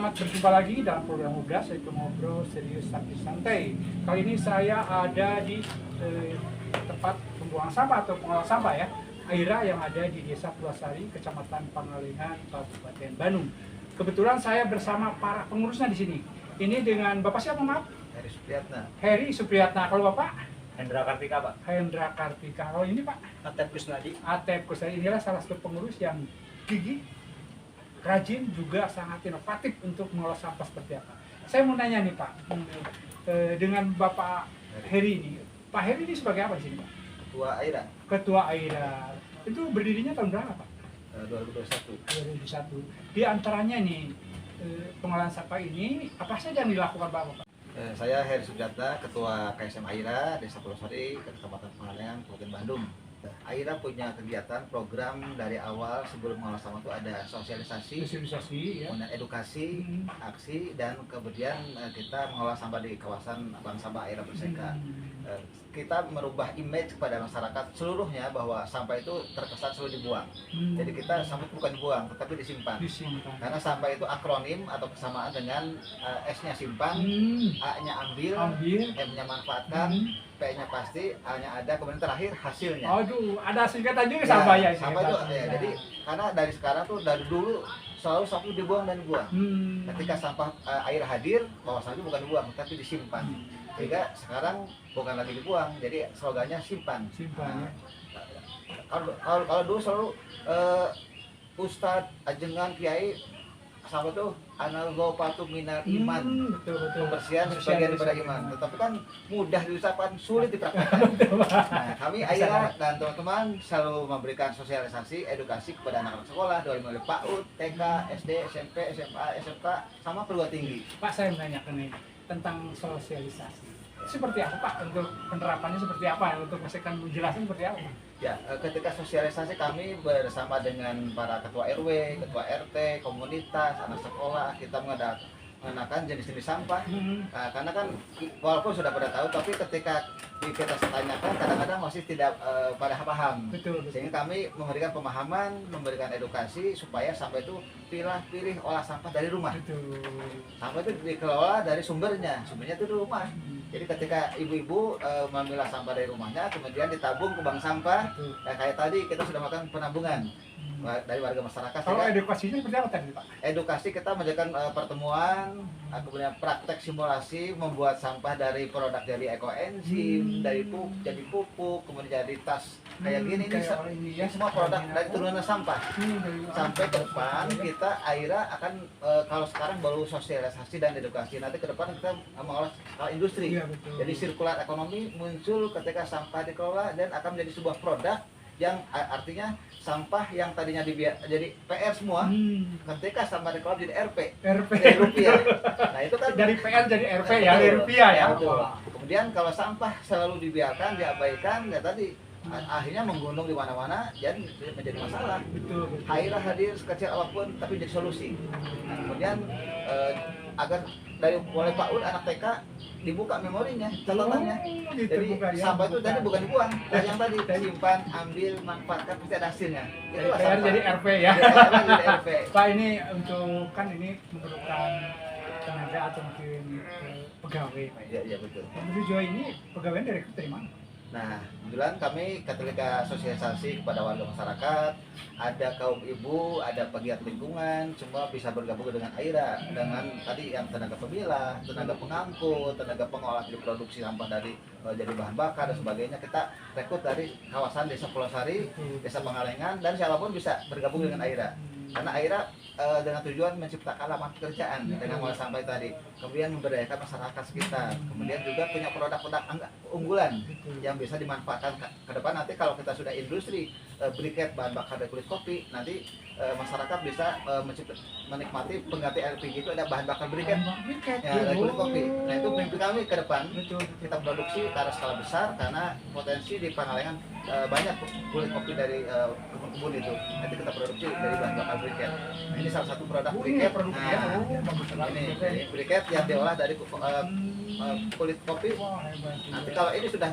Selamat berjumpa lagi dalam program Ngobras, yaitu ngobrol serius tapi santai. Kali ini saya ada di tempat pembuangan sampah atau pengolah sampah ya, Aira, yang ada di Desa Pulasari, Kecamatan Pangalengan, Kabupaten Bandung. Kebetulan saya bersama para pengurusnya di sini. Ini dengan Bapak siapa, maaf? Heri Supriyatna. Heri Supriyatna. Kalau Bapak? Hendra Kartika, Pak. Hendra Kartika. Kalau ini Pak? Atep Kusnadi. Atep Kusnadi. Inilah salah satu pengurus yang gigih, rajin, juga sangat inovatif untuk mengolah sampah seperti apa. Saya mau nanya nih Pak, dengan Bapak Heri ini, Pak Heri ini sebagai apa di sini Pak? Ketua Aira. Ketua Aira. Itu berdirinya tahun berapa Pak? 2021. 2021. Di antaranya nih, pengolahan sampah ini apa saja yang dilakukan Bapak? Saya Heri Supriyatna, Ketua KSM Aira, Desa Pulasari, Kecamatan Pangalengan, Kabupaten Bandung. Aira punya kegiatan program dari awal sebelum mengolah sampah itu ada sosialisasi, ya. kemudian edukasi, aksi, dan kemudian kita mengolah sampah di kawasan Bank Sampah Aira Berseka. Kita merubah image kepada masyarakat seluruhnya bahwa sampah itu terkesan selalu dibuang. Jadi kita sampah itu bukan dibuang, tetapi disimpan. Karena sampah itu akronim atau kesamaan dengan S-nya simpan, A-nya ambil, M-nya manfaatkan, P-nya pasti, A-nya ada, kemudian terakhir hasilnya. Aduh, ada singkatan juga sampah ya. Sampah itu ya. Jadi karena dari sekarang tuh dari dulu selalu sampah dibuang dan dibuang. Ketika sampah air hadir, bahwa sampah bukan dibuang tapi disimpan. Sehingga sekarang bukan lagi dibuang, jadi slogannya simpan. Simpan. Kalau dulu selalu Ustadz, ajengan, kiai, sampah tuh analgopatu minal iman, pembersihan sebagian daripada iman. Tetapi kan mudah diucapkan, sulit dipraktekkan. Nah, kami Aira dan teman-teman selalu memberikan sosialisasi, edukasi kepada anak-anak sekolah dari mulai PAUD, TK, SD, SMP, SMA, SMK, sama perguruan tinggi. Pak, saya menanyakan nih tentang sosialisasi. Seperti apa Pak? Untuk penerapannya seperti apa? Untuk masyarakat menjelaskan seperti apa Pak? Ya, ketika sosialisasi kami bersama dengan para ketua RW, ketua RT, komunitas, anak sekolah, kita mengenakan jenis-jenis sampah. Karena kan walaupun sudah pada tahu, tapi ketika kita tanyakan kadang-kadang masih tidak pada paham. Betul. Sehingga kami memberikan pemahaman, memberikan edukasi supaya sampah itu pilih olah sampah dari rumah. Betul. Sampah itu dikelola dari sumbernya itu di rumah. Jadi ketika ibu-ibu memilah sampah dari rumahnya, kemudian ditabung ke bank sampah, kayak tadi kita sudah melakukan penabungan dari warga masyarakat. Kalau edukasinya seperti apa tadi Pak? Edukasi kita menjalankan pertemuan, kemudian praktek simulasi membuat sampah dari produk dari ekoenzim, dari jadi pupuk, kemudian jadi tas kayak gini. Ini semua produk dari turunan sampah. Sampai ke depan kita Aira akan kalau sekarang baru sosialisasi dan edukasi, nanti ke depan kita mengolah industri. Jadi sirkular ekonomi muncul ketika sampah dikelola dan akan menjadi sebuah produk yang artinya sampah yang tadinya jadi PR semua, ketika sampah dikelola jadi jadi rupiah. Nah itu kan dari PR jadi RP ya, dari rupiah ya. Kemudian kalau sampah selalu dibiarkan, diabaikan, ya tadi akhirnya menggunung di mana-mana dan menjadi masalah. Aira hadir sekecil apapun tapi jadi solusi. Nah, kemudian agar dari mulai PAUD anak TK dibuka memorinya, catatannya. Jadi sampah itu tadi bukan dibuang, yang tadi simpan, ambil, manfaatkan, pasti ada hasilnya. Itu jadi RP ya. Jadi RP. Pak, ini untuk kan ini memerlukan tenaga atau mungkin pegawai Pak. Iya betul. Untuk sejauh ini pegawai dari mana? Nah, kebetulan kami ketika sosialisasi kepada warga masyarakat, ada kaum ibu, ada pegiat lingkungan, semua bisa bergabung dengan Aira dengan tadi yang tenaga pemilah, tenaga pengangkut, tenaga pengolah di produksi sampah dari jadi bahan bakar dan sebagainya. Kita rekrut dari kawasan Desa Pulasari, Desa Pangalengan, dan siapapun bisa bergabung dengan Aira. Karena Aira dengan tujuan menciptakan lapangan pekerjaan dengan mengolah sampah tadi, kemudian memberdayakan masyarakat sekitar, kemudian juga punya produk-produk unggulan yang bisa dimanfaatkan ke depan. Nanti kalau kita sudah industri briket bahan bakar dari kulit kopi, nanti masyarakat bisa menikmati pengganti LPG itu ada bahan bakar briket ya, dari kulit kopi. Nah itu mimpi kami ke depan, kita produksi ke skala besar karena potensi di Pangalengan banyak kulit kopi dari kebun-kebun itu. Nanti kita produksi dari bahan bakar briket. Nah, ini salah satu produk briket. Ini briket yang diolah dari kulit kopi. Nanti kalau ini sudah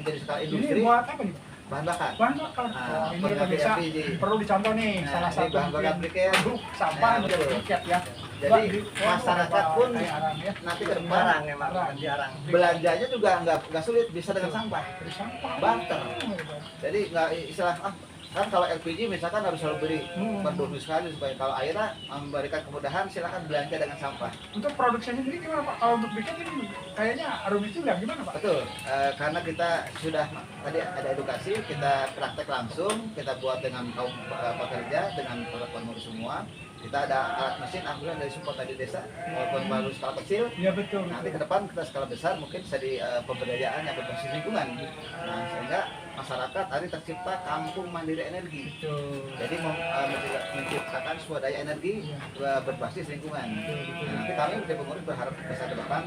menjadi skala industri, ini buat apa nih? bahan bakar. Bahan bakar. Nah, Ini pengganti bisa LPG. perlu dicontoh nih, Nah, salah ini satu bahan bakar mungkin briket. produk sampah Nah, menjadi betul. briket ya. Jadi Wah, masyarakat pun kayak arang ya. nanti ke depan Arang emang diarang. belanjanya juga nggak sulit, bisa dengan sampah. Dari sampah. Barter. Jadi nggak istilah kan kalau LPG misalkan harus selalu beli per 2 minggu sekali, supaya kalau akhirnya memberikan kemudahan silakan belanja dengan sampah. Untuk produksinya sendiri gimana Pak? Kalau untuk briket ini kayaknya rumit juga gimana Pak? Betul, karena kita sudah tadi ada edukasi, kita praktek langsung, kita buat dengan kaum pekerja, dengan para pengurus semua. Kita ada alat mesin, alhamdulillah dari support tadi desa, walaupun baru skala kecil. Iya betul. Nanti ke depan kita skala besar mungkin bisa di pemberdayaan yang berbasis lingkungan. Nah, sehingga masyarakat tadi tercipta kampung mandiri energi. Betul. Jadi menciptakan swadaya energi berbasis lingkungan. Nah, nanti kami dari pengurus berharap bisa ke depan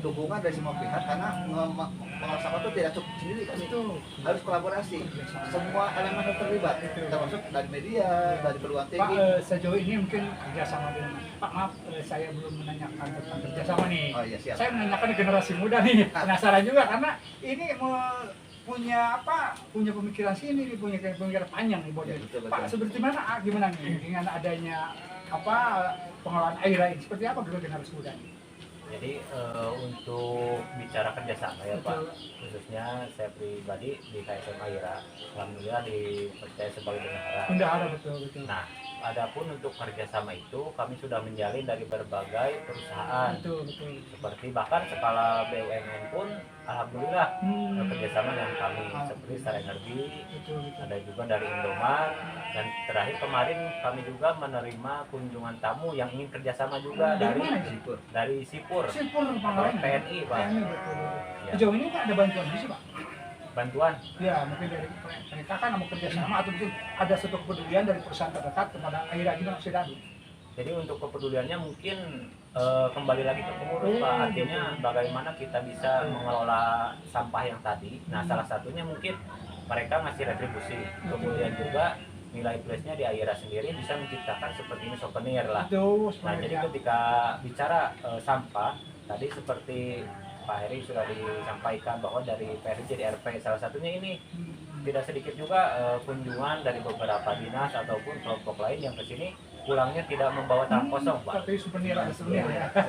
dukungan dari semua pihak, karena mengolah sampah itu tidak cukup sendiri kan, itu harus kolaborasi, semua elemen harus terlibat, termasuk dari media, dari perguruan Pak, tinggi. sejauh ini mungkin kerjasama dengan Pak, maaf saya belum menanyakan tentang kerjasama nih. Oh iya, siap. Saya menanyakan ke generasi muda nih, penasaran juga karena ini punya apa? Punya pemikiran sini, nih, punya pemikiran panjang nih, Bos. Ya, betul, Pak, betul. seperti mana? Gimana nih dengan adanya apa pengelolaan air ini? Seperti apa generasi muda nih? Jadi untuk bicara kerjasama ya Pak, Betul. khususnya saya pribadi di KSM Aira, alhamdulillah dipercaya sebagai bendahara. Bendahara betul. Nah, adapun untuk kerjasama itu kami sudah menjalin dari berbagai perusahaan, Betul. seperti bahkan skala BUMN pun alhamdulillah kerjasama dengan kami, Ah, seperti Star Energi, Betul. ada juga dari Indomaret, dan terakhir kemarin kami juga menerima kunjungan tamu yang ingin kerjasama juga Dari dari mana itu? dari Sipur, Sipur atau Pangalengan. PNI Pak. PNI betul. Ya. Sejauh ini Pak ada bantuan di sini Pak? Bantuan. Ya, mungkin dari mereka kan mau kerjasama atau mungkin ada suatu kepedulian dari perusahaan terdekat kepada Aira gimana Mas Dadu? Jadi untuk kepeduliannya mungkin kembali lagi ke pengurus Pak, artinya bagaimana kita bisa mengelola sampah yang tadi. Nah, salah satunya mungkin mereka ngasih retribusi, kemudian juga nilai plusnya di Aira sendiri bisa menciptakan seperti ini souvenir lah. Itu Nah, jadi ketika bicara sampah tadi seperti Pak Heri sudah disampaikan bahwa dari PRJ di RP salah satunya ini tidak sedikit juga kunjungan dari beberapa dinas ataupun kelompok lain yang ke sini pulangnya tidak membawa tangan kosong Pak. Tapi souvenir ada souvenir ya. Ya.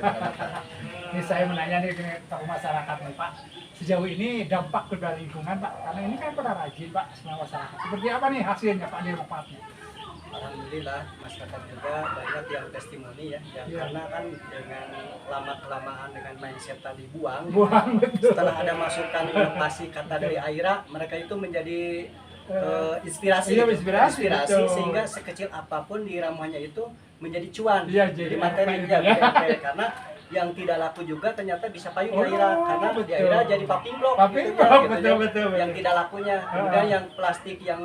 Ini saya menanya nih ke tokoh masyarakat nih Pak. Sejauh ini dampak ke lingkungan Pak, karena ini kan pada rajin Pak semua masyarakat. Seperti apa nih hasilnya Pak di Lokapatnya? Alhamdulillah masyarakat juga banyak yang testimoni ya, yang Iya. karena kan dengan lama-kelamaan dengan mindset tadi buang, Buang betul. setelah ada masukan inovasi kata dari Aira, mereka itu menjadi inspirasi, Iya, gitu. inspirasi, betul. Sehingga sekecil apapun di ramuannya itu menjadi cuan, Iya, jadi materi apa ya, gitu ya. karena yang tidak laku juga ternyata bisa payung Oh, di Aira, karena di betul. Aira jadi popping block, Popping gitu, block, gitu, betul, ya. betul. Yang tidak lakunya, kemudian yang plastik yang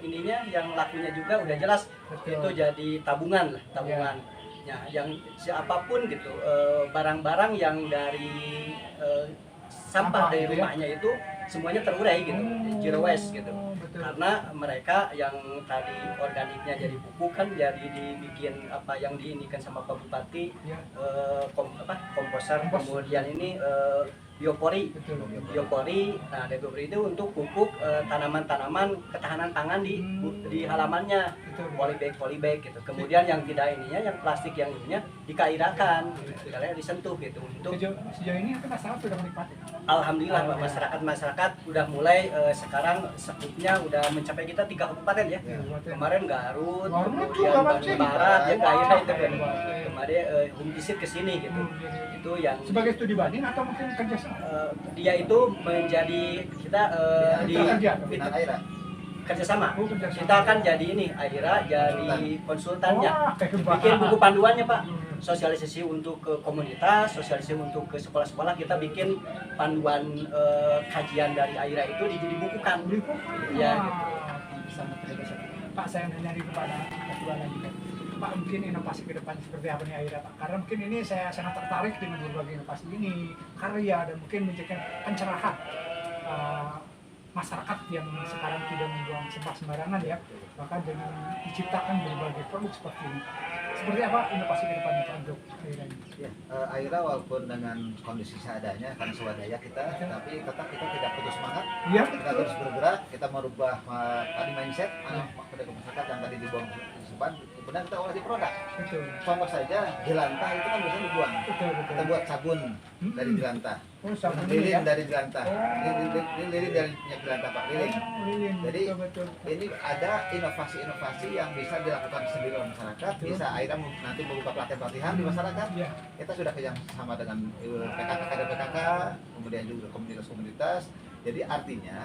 ininya, yang lakunya juga udah jelas Betul. itu jadi tabungan lah, tabungan. Ya, yang siapapun gitu, barang-barang yang dari sampah dari gitu ya. rumahnya itu semuanya terurai gitu, zero waste gitu. Betul. Karena mereka yang tadi organiknya jadi pupuk kan jadi dibikin apa yang diinikan sama Pak Bupati, Ya, komposer, Kompos. kemudian ini biopori. betul. Biopori, nah biopori itu untuk pupuk tanaman-tanaman ketahanan pangan di halamannya, Betul. polybag gitu. Kemudian yang tidak ininya, yang plastik yang ininya dikairakan, karena disentuh gitu. Untuk Sejauh ini itu masyarakat sudah menikmati. alhamdulillah Pak, masyarakat udah mulai sekarang sekupnya udah mencapai kita 3 kabupaten ya. Kemarin Garut, Garut kemudian juga, Pak, Bandung sih. Barat ya daerah itu kan. Wah, Kemarin home visit ke sini gitu. Itu yang Sebagai studi banding atau mungkin kerjasama? dia itu menjadi kita di Kerja. Binaan Aira. kerjasama. Oh, kerjasama. Kita akan jadi ini Aira jadi konsultannya. Wah, hebat. Bikin buku panduannya Pak. Sosialisasi untuk ke komunitas, sosialisasi untuk ke sekolah-sekolah, kita bikin panduan kajian dari Aira itu dibukukan. Ya, gitu. Sangat terbiasa. Pak, saya nanya kepada ketua lagi kan. Pak, mungkin inovasi ke depan seperti apa nih Aira Pak? Karena mungkin ini saya sangat tertarik dengan berbagai inovasi ini, karya dan mungkin menjadikan pencerahan masyarakat yang sekarang tidak membuang sampah sembarangan ya, bahkan dengan diciptakan berbagai produk seperti ini. Seperti apa inovasi ke depannya Pak untuk Aira ini? Ya, Aira walaupun dengan kondisi seadanya kan swadaya kita, tapi tetap kita tidak putus semangat. Iya, Kita betul. terus bergerak, kita merubah tadi mindset pedagang masyarakat yang tadi dibuang disimpan, benar kita olah di produk. Betul. Contoh saja jelantah itu kan biasanya dibuang. Betul, betul. Kita buat sabun dari jelantah, Oh, sabun ini lilin ya. dari jelantah, Oh. lilin dari minyak jelantah Pak, lilin. Oh, lilin. Jadi, betul, betul. Ini ada inovasi-inovasi yang bisa dilakukan sendiri oleh masyarakat. Betul. Bisa Aira nanti membuka pelatihan-pelatihan di masyarakat. Iya. Kita sudah kerja sama dengan PKK dan PKK, kemudian juga komunitas-komunitas. Jadi artinya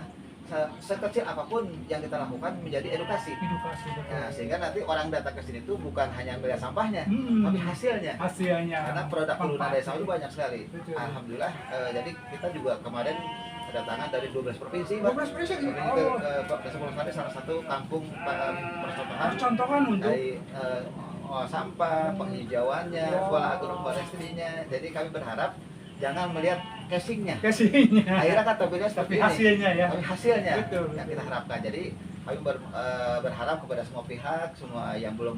sekecil apapun yang kita lakukan menjadi edukasi. Edukasi, betul. Nah, sehingga nanti orang datang ke sini itu bukan hanya melihat sampahnya, tapi hasilnya. Hasilnya. Karena produk Luna Desa itu Manfaat. banyak sekali. Betul. Alhamdulillah. Jadi kita juga kemarin kedatangan dari 12 provinsi, Pak. 12 persen. Provinsi ke Desa Purwosari salah satu kampung percontohan Contohkan untuk dari sampah, penghijauannya, Wow. pola agroforestrinya. Jadi kami berharap jangan melihat casingnya. kasihnya. Akhirnya kan tampilnya Tapi seperti ini. hasilnya ya. Tapi hasilnya Betul, yang betul. kita harapkan. Jadi kami berharap kepada semua pihak, semua yang belum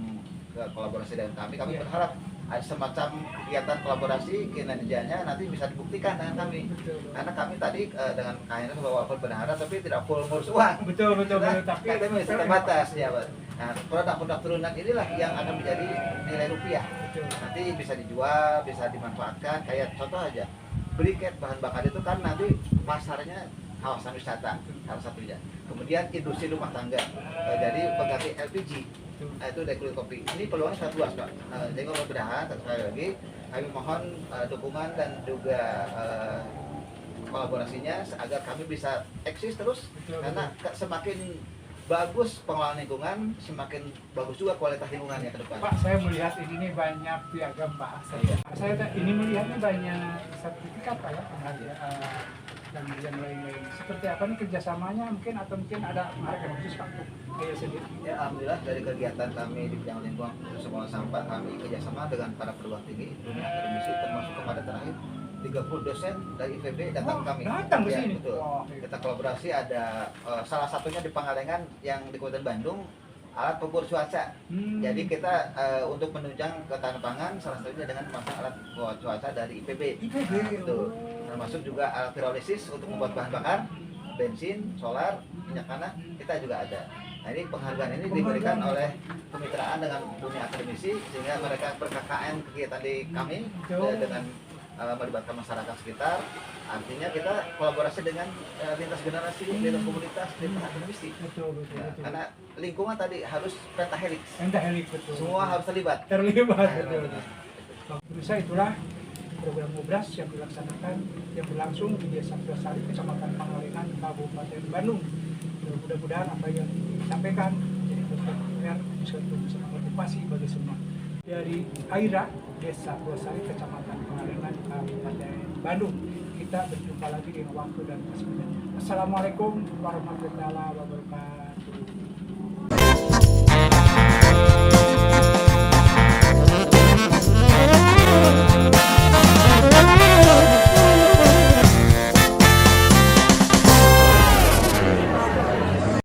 kolaborasi dengan kami Iya. berharap ada semacam kegiatan kolaborasi kinerjanya nanti bisa dibuktikan dengan kami. Betul. Karena kami tadi dengan akhirnya walaupun berharap tapi tidak full ngurus uang. Betul, betul, betul. Tapi Tapi masih terbatas ya, Pak. Nah, produk-produk turunan inilah yang akan menjadi nilai rupiah. Betul. Nanti bisa dijual, bisa dimanfaatkan. Kayak contoh aja, briket bahan bakar itu kan nanti pasarnya kawasan wisata salah satunya. Kemudian industri rumah tangga, jadi pengganti LPG. Nah, itu dari kulit kopi. Ini peluangnya sangat luas, Pak. Jadi mudah-mudahan sekali lagi kami mohon dukungan dan juga kolaborasinya agar kami bisa eksis terus. Betul, Karena semakin bagus pengelolaan lingkungan, semakin bagus juga kualitas lingkungannya ke depan. Pak, saya melihat ini nih banyak piagam bahasa. Saya ini melihatnya banyak sertifikat Pak ya, penghargaan dan yang lain-lain. Seperti apa nih kerjasamanya mungkin atau mungkin ada penghargaan khusus Pak untuk Aira sendiri? Ya, alhamdulillah dari kegiatan kami di bidang lingkungan sekolah sampah kami kerjasama dengan para perguruan tinggi dunia akademisi termasuk kemarin terakhir 30 dosen dari IPB datang ke kami. Datang ke Ya, sini. betul. Wah, Kita kolaborasi ada salah satunya di Pangalengan yang di Kabupaten Bandung alat pengukur cuaca. Jadi kita untuk menunjang ketahanan pangan salah satunya dengan memasang alat pengukur cuaca dari IPB. IPB. Betul. Termasuk juga alat pirolisis untuk membuat bahan bakar, bensin, solar, minyak tanah kita juga ada. Nah, ini penghargaan ini diberikan oleh kemitraan dengan dunia akademisi sehingga mereka ber-KKN kegiatan di kami dengan melibatkan masyarakat sekitar. Artinya kita kolaborasi dengan lintas generasi, lintas komunitas, lintas akademisi. Betul, betul, Nah, betul. karena lingkungan tadi harus pentahelix. Pentahelix, betul. Semua harus terlibat. terlibat. Nah, Betul. benar. Pemirsa, itulah program Ngobras yang dilaksanakan yang berlangsung di Desa Purwosari, Kecamatan Pangalengan, Kabupaten Bandung. Mudah-mudahan apa yang disampaikan jadi benar bisa motivasi bagi semua. Dari Aira, Desa Purwosari, Kecamatan Pangalengan, Kabupaten Bandung. Kita berjumpa lagi di waktu dan kesempatan. Assalamualaikum warahmatullahi wabarakatuh.